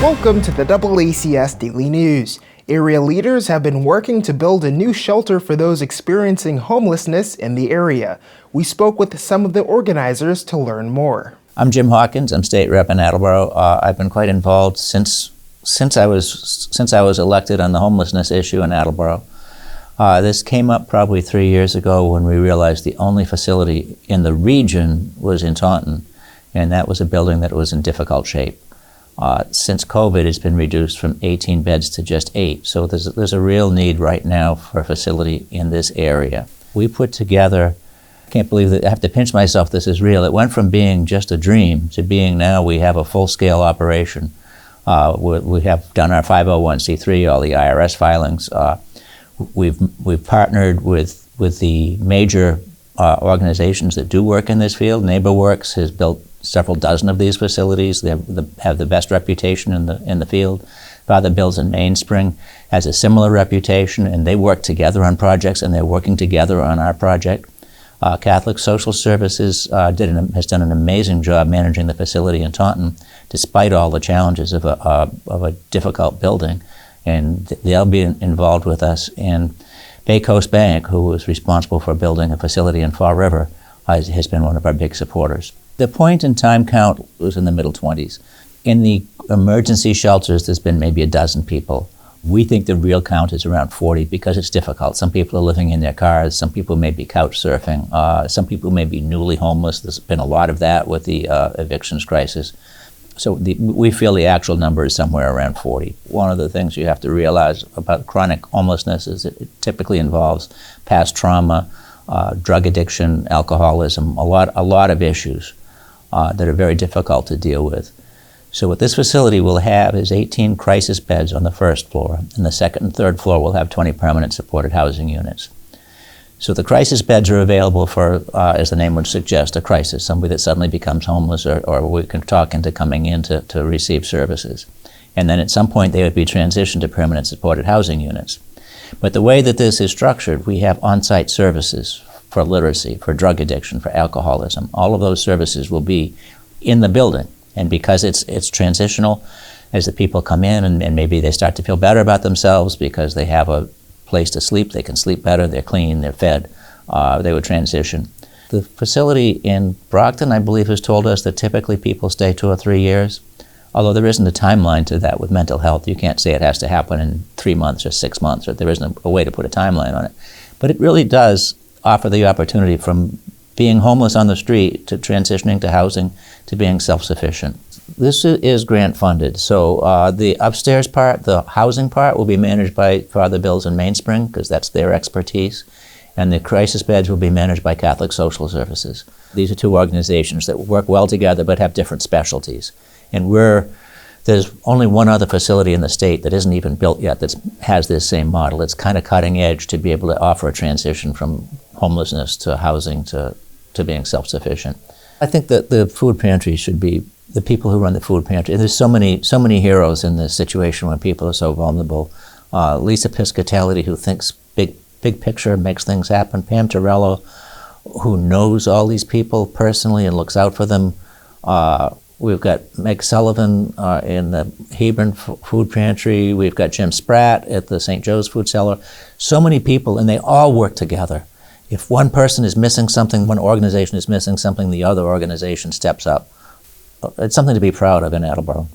Welcome to the DoubleACS Daily News. Area leaders have been working to build a new shelter for those experiencing homelessness in the area. We spoke with some of the organizers to learn more. I'm Jim Hawkins. I'm state rep in Attleboro. I've been quite involved since I was elected on the homelessness issue in Attleboro. This came up probably 3 years ago when we realized the only facility in the region was in Taunton, and that was a building that was in difficult shape. Since COVID, it's been reduced from 18 beds to just 8. So there's a real need right now for a facility in this area. We put together, I can't believe that I have to pinch myself, this is real. It went from being just a dream to being now we have a full-scale operation. We have done our 501c3, all the IRS filings. We've partnered with the major organizations that do work in this field. NeighborWorks has built several dozen of these facilities. They have the best reputation in the field. Father Bill's in Mainspring has a similar reputation, and they work together on projects, and they're working together on our project. Catholic Social Services has done an amazing job managing the facility in Taunton, despite all the challenges of a difficult building, and they'll be involved with us. And Bay Coast Bank, who was responsible for building a facility in Fall River, has been one of our big supporters. The point in time count was in the middle 20s. In the emergency shelters, there's been maybe a dozen people. We think the real count is around 40 because it's difficult. Some people are living in their cars, some people may be couch surfing, some people may be newly homeless. There's been a lot of that with the evictions crisis. So we feel the actual number is somewhere around 40. One of the things you have to realize about chronic homelessness is it typically involves past trauma, drug addiction, alcoholism, a lot of issues that are very difficult to deal with. So what this facility will have is 18 crisis beds on the first floor, and the second and third floor will have 20 permanent supported housing units. So the crisis beds are available for, as the name would suggest, a crisis, somebody that suddenly becomes homeless or we can talk into coming in to receive services. And then at some point they would be transitioned to permanent supported housing units. But the way that this is structured, we have on-site services for literacy, for drug addiction, for alcoholism. All of those services will be in the building. And because it's transitional, as the people come in and maybe they start to feel better about themselves because they have a place to sleep, they can sleep better, they're clean, they're fed, they would transition. The facility in Brockton, I believe, has told us that typically people stay 2 or 3 years, although there isn't a timeline to that with mental health. You can't say it has to happen in 3 months or 6 months, or there isn't a way to put a timeline on it. But it really does offer the opportunity from being homeless on the street to transitioning to housing to being self-sufficient. This is grant funded, so the upstairs part, the housing part, will be managed by Father Bill's in Mainspring because that's their expertise, and the crisis beds will be managed by Catholic Social Services. These are two organizations that work well together but have different specialties. And there's only one other facility in the state that isn't even built yet that has this same model. It's kind of cutting edge to be able to offer a transition from homelessness to housing to being self-sufficient. I think that the food pantry should be the people who run the food pantry. There's so many heroes in this situation when people are so vulnerable. Lisa Piscatelli, who thinks big picture, makes things happen. Pam Torello, who knows all these people personally and looks out for them. We've got Meg Sullivan in the Hebron Food Pantry. We've got Jim Spratt at the St. Joe's Food Cellar. So many people, and they all work together. If one person is missing something, one organization is missing something, the other organization steps up. It's something to be proud of in Attleboro.